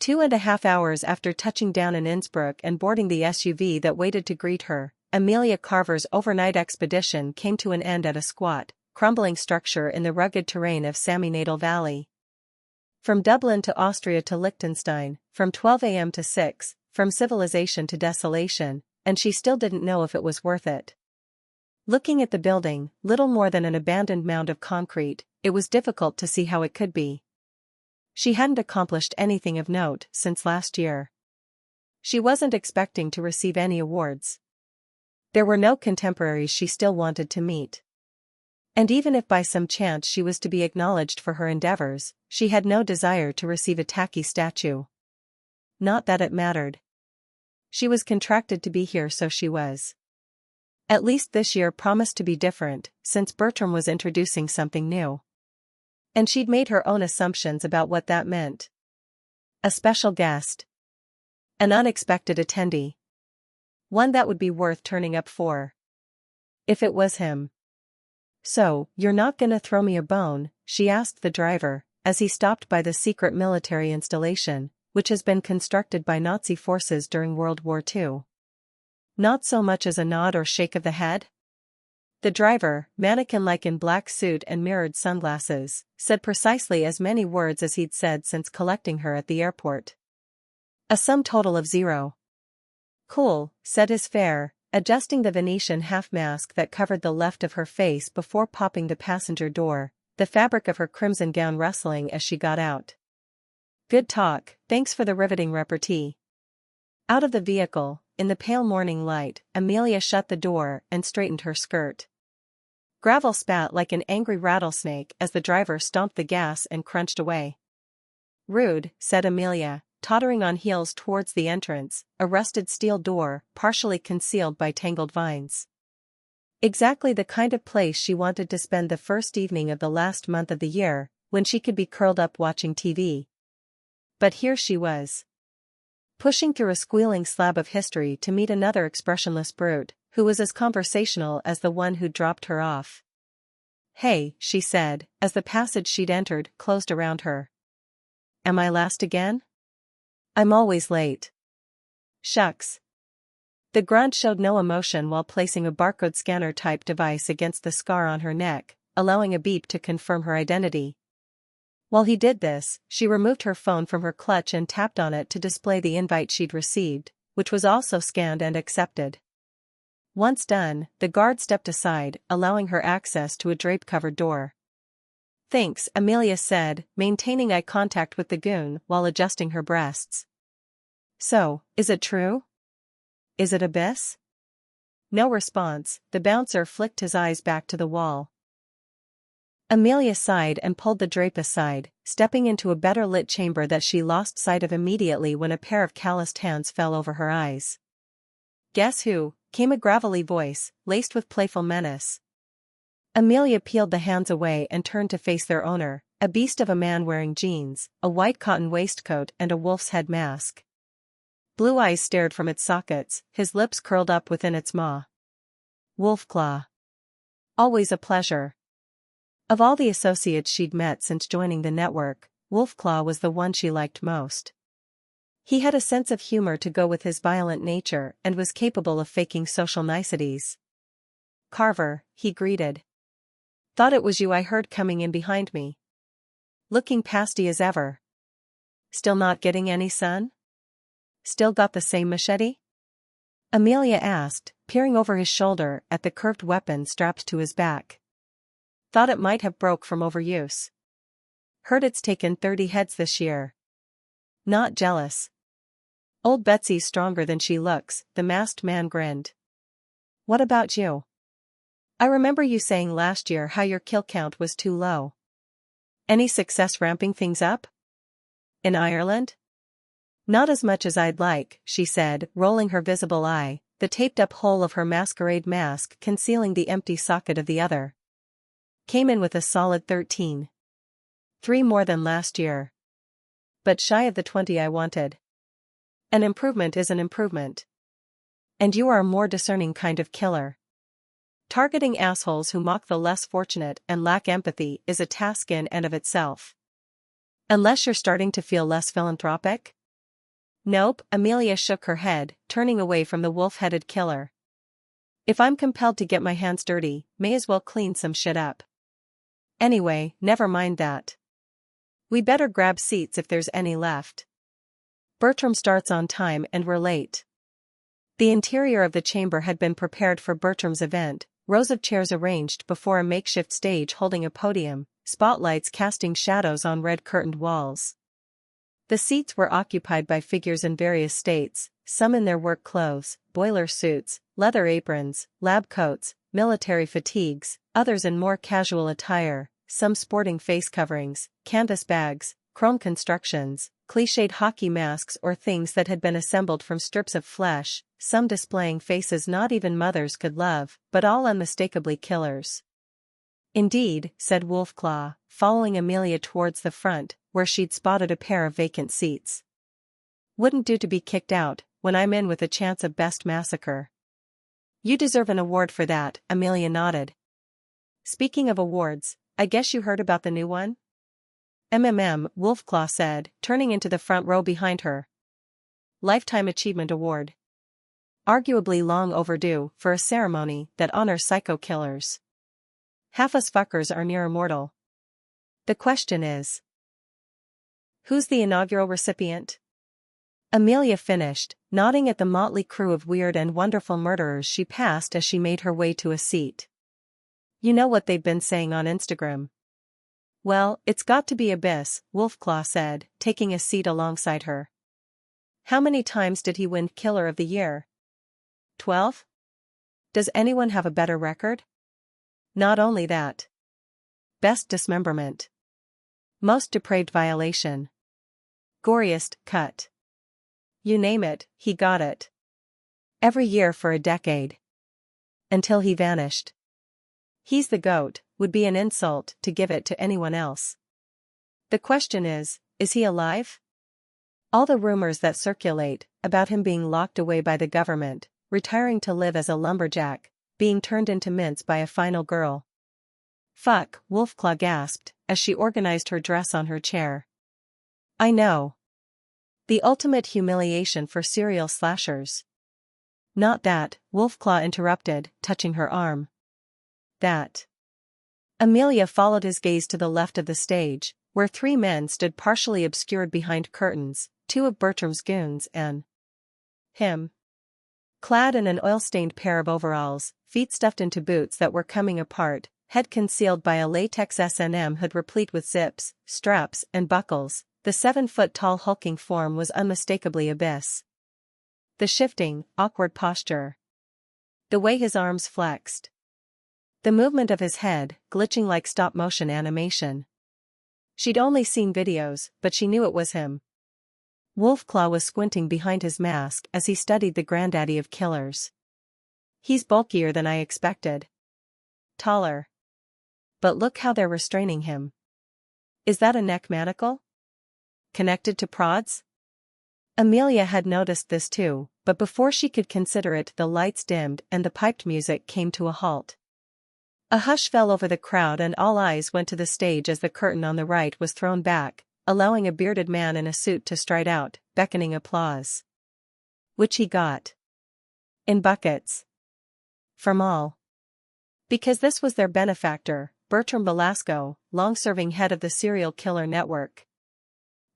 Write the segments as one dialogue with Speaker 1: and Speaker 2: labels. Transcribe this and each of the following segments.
Speaker 1: 2.5 hours after touching down in Innsbruck and boarding the SUV that waited to greet her, Amelia Carver's overnight expedition came to an end at a squat, crumbling structure in the rugged terrain of Sami-Nadal Valley. From Dublin to Austria to Liechtenstein, from 12 a.m. to 6, from civilization to desolation, and she still didn't know if it was worth it. Looking at the building, little more than an abandoned mound of concrete, it was difficult to see how it could be. She hadn't accomplished anything of note since last year. She wasn't expecting to receive any awards. There were no contemporaries she still wanted to meet. And even if by some chance she was to be acknowledged for her endeavors, she had no desire to receive a tacky statue. Not that it mattered. She was contracted to be here, so she was. At least this year promised to be different, since Bertram was introducing something new. And she'd made her own assumptions about what that meant. A special guest. An unexpected attendee. One that would be worth turning up for. If it was him. "So, you're not gonna throw me a bone?" she asked the driver, as he stopped by the secret military installation, which has been constructed by Nazi forces during World War II. Not so much as a nod or shake of the head? The driver, mannequin-like in black suit and mirrored sunglasses, said precisely as many words as he'd said since collecting her at the airport. A sum total of 0. "Cool," said his fare, adjusting the Venetian half-mask that covered the left of her face before popping the passenger door, the fabric of her crimson gown rustling as she got out. "Good talk, thanks for the riveting repartee." Out of the vehicle, in the pale morning light, Amelia shut the door and straightened her skirt. Gravel spat like an angry rattlesnake as the driver stomped the gas and crunched away. "Rude," said Amelia, tottering on heels towards the entrance, a rusted steel door, partially concealed by tangled vines. Exactly the kind of place she wanted to spend the first evening of the last month of the year, when she could be curled up watching TV. But here she was. Pushing through a squealing slab of history to meet another expressionless brute, who was as conversational as the one who'd dropped her off. "Hey," she said, as the passage she'd entered closed around her. "Am I last again? I'm always late." "Shucks." The grunt showed no emotion while placing a barcode scanner-type device against the scar on her neck, allowing a beep to confirm her identity. While he did this, she removed her phone from her clutch and tapped on it to display the invite she'd received, which was also scanned and accepted. Once done, the guard stepped aside, allowing her access to a drape-covered door. "Thanks," Amelia said, maintaining eye contact with the goon while adjusting her breasts. "So, is it true? Is it Abyss?" No response, the bouncer flicked his eyes back to the wall. Amelia sighed and pulled the drape aside, stepping into a better-lit chamber that she lost sight of immediately when a pair of calloused hands fell over her eyes. "Guess who?" came a gravelly voice, laced with playful menace. Amelia peeled the hands away and turned to face their owner, a beast of a man wearing jeans, a white cotton waistcoat and a wolf's head mask. Blue eyes stared from its sockets, his lips curled up within its maw. "Wolfclaw. Always a pleasure." Of all the associates she'd met since joining the network, Wolfclaw was the one she liked most. He had a sense of humor to go with his violent nature and was capable of faking social niceties. "Carver," he greeted. "Thought it was you I heard coming in behind me. Looking pasty as ever. Still not getting any sun? Still got the same machete?" Amelia asked, peering over his shoulder at the curved weapon strapped to his back. "Thought it might have broke from overuse. Heard it's taken 30 heads this year. Not jealous. Old Betsy's stronger than she looks," the masked man grinned. "What about you? I remember you saying last year how your kill count was too low. Any success ramping things up? In Ireland?" "Not as much as I'd like," she said, rolling her visible eye, the taped-up hole of her masquerade mask concealing the empty socket of the other. "Came in with a solid 13. 3 more than last year. But shy of the 20 I wanted. An improvement is an improvement. And you are a more discerning kind of killer. Targeting assholes who mock the less fortunate and lack empathy is a task in and of itself. Unless you're starting to feel less philanthropic?" Nope, Amelia shook her head, turning away from the wolf-headed killer. If I'm compelled to get my hands dirty, may as well clean some shit up. Anyway, never mind that. We better grab seats if there's any left. Bertram starts on time and we're late. The interior of the chamber had been prepared for Bertram's event, rows of chairs arranged before a makeshift stage holding a podium, spotlights casting shadows on red-curtained walls. The seats were occupied by figures in various states, some in their work clothes, boiler suits, leather aprons, lab coats, military fatigues, others in more casual attire, some sporting face coverings, canvas bags, chrome constructions, cliched hockey masks or things that had been assembled from strips of flesh, some displaying faces not even mothers could love, but all unmistakably killers. Indeed, said Wolfclaw, following Amelia towards the front, where she'd spotted a pair of vacant seats. Wouldn't do to be kicked out, when I'm in with a chance of best massacre. You deserve an award for that, Amelia nodded. Speaking of awards, I guess you heard about the new one? Wolfclaw said, turning into the front row behind her. Lifetime Achievement Award. Arguably long overdue for a ceremony that honors psycho killers. Half us fuckers are near immortal. The question is, who's the inaugural recipient? Amelia finished, nodding at the motley crew of weird and wonderful murderers she passed as she made her way to a seat. You know what they've been saying on Instagram. Well, it's got to be Abyss, Wolfclaw said, taking a seat alongside her. How many times did he win Killer of the Year? 12? Does anyone have a better record? Not only that. Best dismemberment. Most depraved violation. Goriest cut. You name it, he got it. Every year for a decade. Until he vanished. He's the GOAT, would be an insult to give it to anyone else. The question is he alive? All the rumors that circulate about him being locked away by the government, retiring to live as a lumberjack, being turned into mince by a final girl. Fuck, Wolfclaw gasped, as she organized her dress on her chair. I know. The ultimate humiliation for serial slashers. Not that, Wolfclaw interrupted, touching her arm. That. Amelia followed his gaze to the left of the stage, where three men stood partially obscured behind curtains, two of Bertram's goons and him. Clad in an oil-stained pair of overalls, feet stuffed into boots that were coming apart, head concealed by a latex S&M hood replete with zips, straps, and buckles, the 7-foot-tall hulking form was unmistakably Abyss. The shifting, awkward posture. The way his arms flexed. The movement of his head, glitching like stop-motion animation. She'd only seen videos, but she knew it was him. Wolfclaw was squinting behind his mask as he studied the granddaddy of killers. He's bulkier than I expected. Taller. But look how they're restraining him. Is that a neck manacle? Connected to prods? Amelia had noticed this too, but before she could consider it, the lights dimmed and the piped music came to a halt. A hush fell over the crowd and all eyes went to the stage as the curtain on the right was thrown back, allowing a bearded man in a suit to stride out, beckoning applause. Which he got. In buckets. From all. Because this was their benefactor, Bertram Belasco, long-serving head of the serial killer network.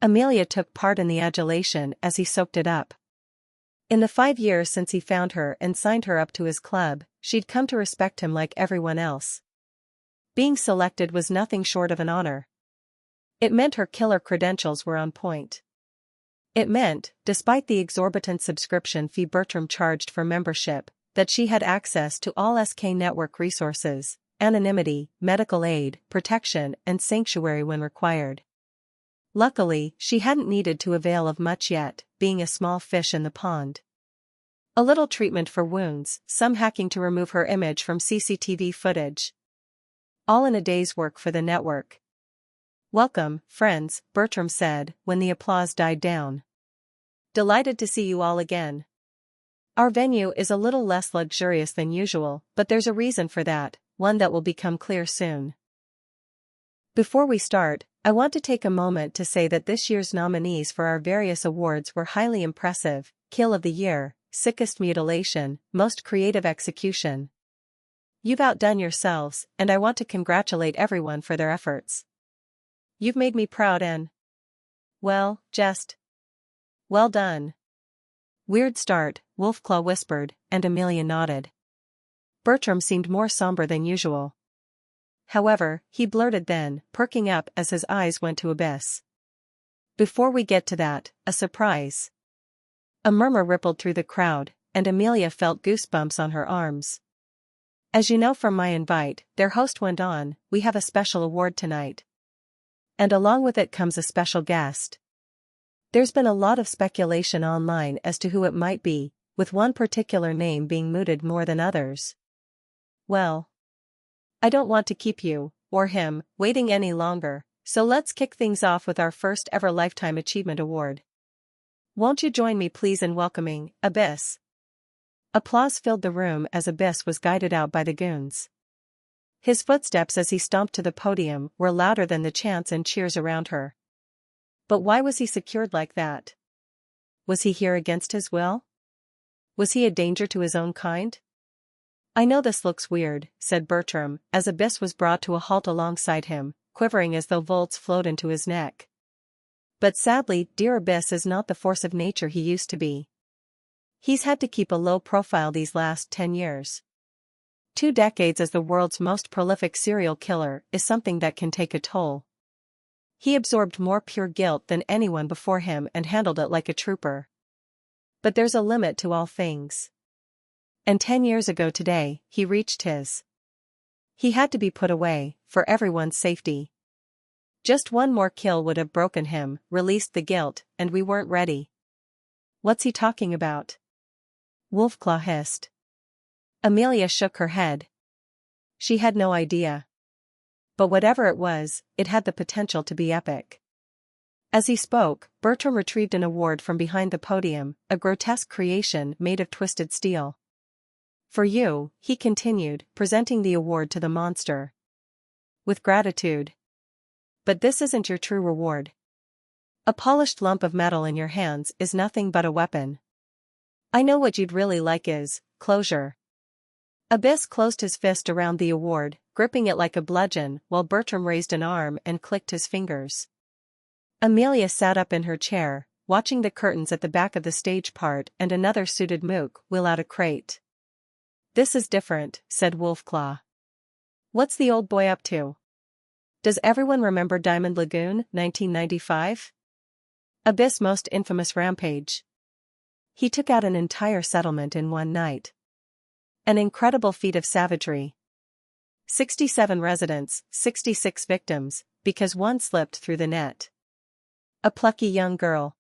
Speaker 1: Amelia took part in the adulation as he soaked it up. In the 5 years since he found her and signed her up to his club, she'd come to respect him like everyone else. Being selected was nothing short of an honor. It meant her killer credentials were on point. It meant, despite the exorbitant subscription fee Bertram charged for membership, that she had access to all SK network resources, anonymity, medical aid, protection, and sanctuary when required. Luckily, she hadn't needed to avail of much yet, being a small fish in the pond. A little treatment for wounds, some hacking to remove her image from CCTV footage. All in a day's work for the network. Welcome, friends, Bertram said, when the applause died down. Delighted to see you all again. Our venue is a little less luxurious than usual, but there's a reason for that, one that will become clear soon. Before we start, I want to take a moment to say that this year's nominees for our various awards were highly impressive: Kill of the Year, Sickest Mutilation, Most Creative Execution. You've outdone yourselves, and I want to congratulate everyone for their efforts. You've made me proud and, well, just well done. Weird start, Wolfclaw whispered, and Amelia nodded. Bertram seemed more somber than usual. However, he blurted then, perking up as his eyes went to Abyss. Before we get to that, a surprise. A murmur rippled through the crowd, and Amelia felt goosebumps on her arms. As you know from my invite, their host went on, we have a special award tonight. And along with it comes a special guest. There's been a lot of speculation online as to who it might be, with one particular name being mooted more than others. Well, I don't want to keep you, or him, waiting any longer, so let's kick things off with our first ever Lifetime Achievement Award. Won't you join me please in welcoming Abyss? Applause filled the room as Abyss was guided out by the goons. His footsteps as he stomped to the podium were louder than the chants and cheers around her. But why was he secured like that? Was he here against his will? Was he a danger to his own kind? I know this looks weird, said Bertram, as Abyss was brought to a halt alongside him, quivering as though volts flowed into his neck. But sadly, dear Abyss is not the force of nature he used to be. He's had to keep a low profile these last 10 years. 2 decades as the world's most prolific serial killer is something that can take a toll. He absorbed more pure guilt than anyone before him and handled it like a trooper. But there's a limit to all things. And 10 years ago today, he reached his. He had to be put away, for everyone's safety. Just one more kill would have broken him, released the guilt, and we weren't ready. What's he talking about? Wolfclaw hissed. Amelia shook her head. She had no idea. But whatever it was, it had the potential to be epic. As he spoke, Bertram retrieved an award from behind the podium, a grotesque creation made of twisted steel. For you, he continued, presenting the award to the monster. With gratitude. But this isn't your true reward. A polished lump of metal in your hands is nothing but a weapon. I know what you'd really like is closure. Abyss closed his fist around the award, gripping it like a bludgeon, while Bertram raised an arm and clicked his fingers. Amelia sat up in her chair, watching the curtains at the back of the stage part and another suited mook wheel out a crate. This is different, said Wolfclaw. What's the old boy up to? Does everyone remember Diamond Lagoon, 1995? Abyss' most infamous rampage. He took out an entire settlement in one night. An incredible feat of savagery. 67 residents, 66 victims, because one slipped through the net. A plucky young girl.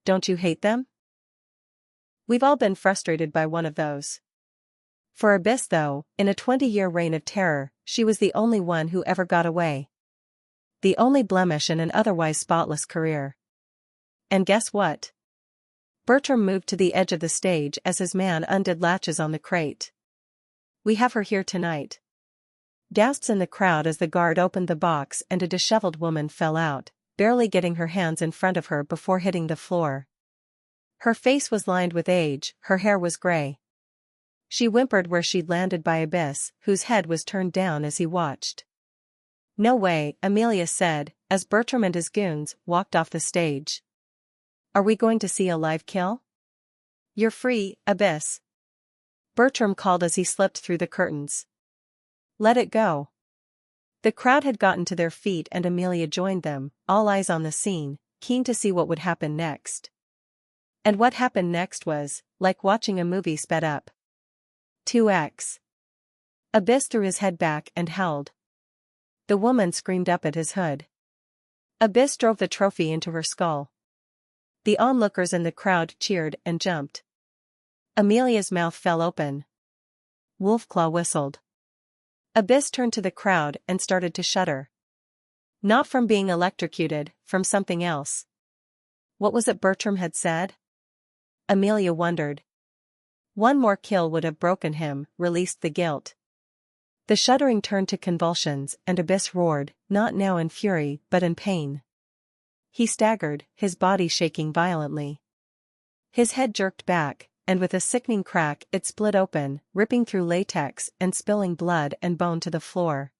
Speaker 1: Don't you hate them? We've all been frustrated by one of those. For Abyss though, in a 20-year reign of terror, she was the only one who ever got away. The only blemish in an otherwise spotless career. And guess what? Bertram moved to the edge of the stage as his man undid latches on the crate. We have her here tonight. Gasps in the crowd as the guard opened the box and a disheveled woman fell out, barely getting her hands in front of her before hitting the floor. Her face was lined with age, her hair was gray. She whimpered where she'd landed by Abyss, whose head was turned down as he watched. No way, Amelia said, as Bertram and his goons walked off the stage. Are we going to see a live kill? You're free, Abyss. Bertram called as he slipped through the curtains. Let it go. The crowd had gotten to their feet and Amelia joined them, all eyes on the scene, keen to see what would happen next. And what happened next was, like watching a movie sped up. 2x. Abyss threw his head back and held. The woman screamed up at his hood. Abyss drove the trophy into her skull. The onlookers in the crowd cheered and jumped. Amelia's mouth fell open. Wolfclaw whistled. Abyss turned to the crowd and started to shudder. Not from being electrocuted, from something else. What was it Bertram had said? Amelia wondered. One more kill would have broken him, released the guilt. The shuddering turned to convulsions and Abyss roared, not now in fury but in pain. He staggered, his body shaking violently. His head jerked back, and with a sickening crack it split open, ripping through latex and spilling blood and bone to the floor.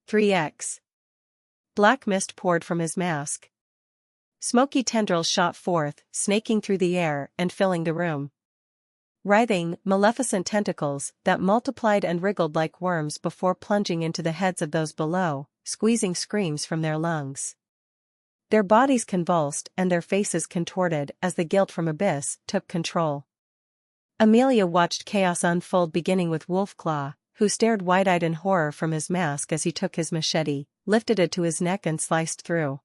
Speaker 1: 3x. Black mist poured from his mask. Smoky tendrils shot forth, snaking through the air and filling the room. Writhing, maleficent tentacles that multiplied and wriggled like worms before plunging into the heads of those below, squeezing screams from their lungs. Their bodies convulsed and their faces contorted as the guilt from Abyss took control. Amelia watched chaos unfold, beginning with Wolfclaw, who stared wide-eyed in horror from his mask as he took his machete, lifted it to his neck and sliced through.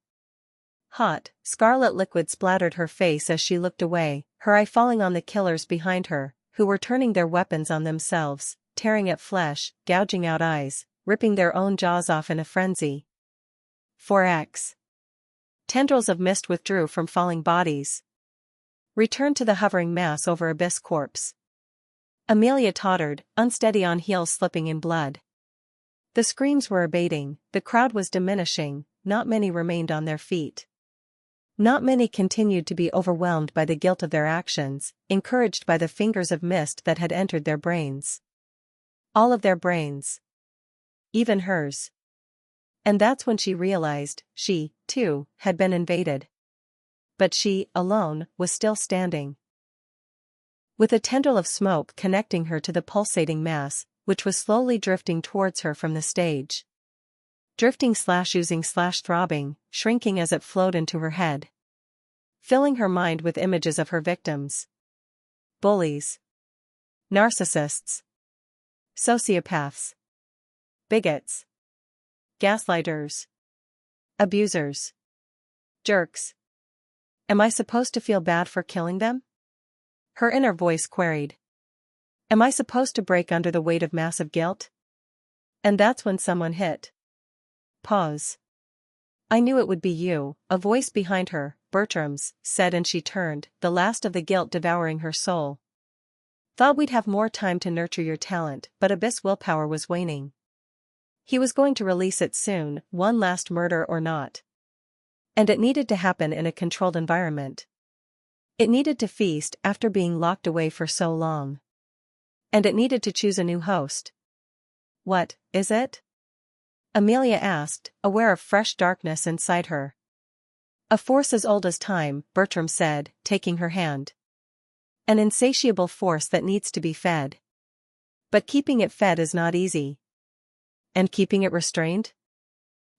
Speaker 1: Hot, scarlet liquid splattered her face as she looked away, her eye falling on the killers behind her, who were turning their weapons on themselves, tearing at flesh, gouging out eyes, ripping their own jaws off in a frenzy. 4x. Tendrils of mist withdrew from falling bodies. Returned to the hovering mass over Abyss corpse. Amelia tottered, unsteady on heels, slipping in blood. The screams were abating, the crowd was diminishing, not many remained on their feet. Not many continued to be overwhelmed by the guilt of their actions, encouraged by the fingers of mist that had entered their brains. All of their brains. Even hers. And that's when she realized, she, too, had been invaded. But she, alone, was still standing. With a tendril of smoke connecting her to the pulsating mass, which was slowly drifting towards her from the stage. Drifting/oozing/throbbing, shrinking as it flowed into her head. Filling her mind with images of her victims. Bullies. Narcissists. Sociopaths. Bigots. Gaslighters. Abusers. Jerks. Am I supposed to feel bad for killing them? Her inner voice queried. Am I supposed to break under the weight of massive guilt? And that's when someone hit. Pause. I knew it would be you, a voice behind her, Bertram's, said, and she turned, the last of the guilt devouring her soul. Thought we'd have more time to nurture your talent, but Abyss willpower was waning. He was going to release it soon, one last murder or not. And it needed to happen in a controlled environment. It needed to feast after being locked away for so long. And it needed to choose a new host. What is it? Amelia asked, aware of fresh darkness inside her. A force as old as time, Bertram said, taking her hand. An insatiable force that needs to be fed. But keeping it fed is not easy. And keeping it restrained?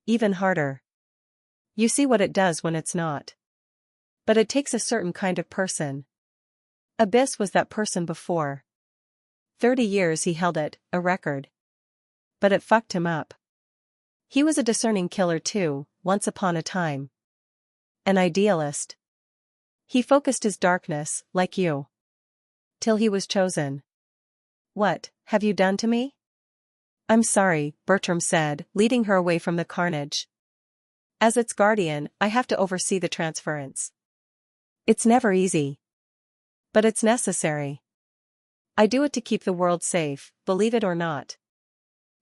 Speaker 1: Even harder. You see what it does when it's not. But it takes a certain kind of person. Abyss was that person before. 30 years he held it, a record. But it fucked him up. He was a discerning killer too, once upon a time. An idealist. He focused his darkness, like you. Till he was chosen. What have you done to me? I'm sorry, Bertram said, leading her away from the carnage. As its guardian, I have to oversee the transference. It's never easy. But it's necessary. I do it to keep the world safe, believe it or not.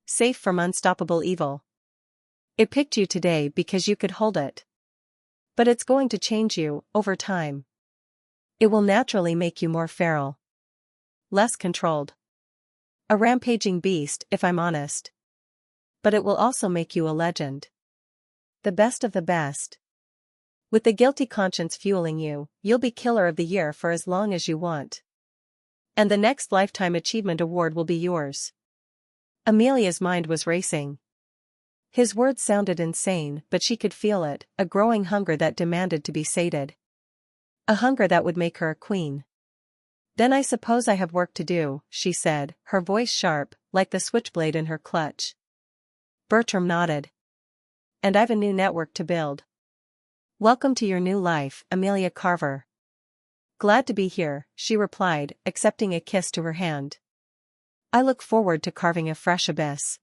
Speaker 1: Safe from unstoppable evil. It picked you today because you could hold it. But it's going to change you, over time. It will naturally make you more feral. Less controlled. A rampaging beast, if I'm honest. But it will also make you a legend. The best of the best. With the guilty conscience fueling you, you'll be Killer of the Year for as long as you want. And the next Lifetime Achievement Award will be yours. Amelia's mind was racing. His words sounded insane, but she could feel it, a growing hunger that demanded to be sated. A hunger that would make her a queen. Then I suppose I have work to do, she said, her voice sharp, like the switchblade in her clutch. Bertram nodded. And I've a new network to build. Welcome to your new life, Amelia Carver. Glad to be here, she replied, accepting a kiss to her hand. I look forward to carving a fresh abyss.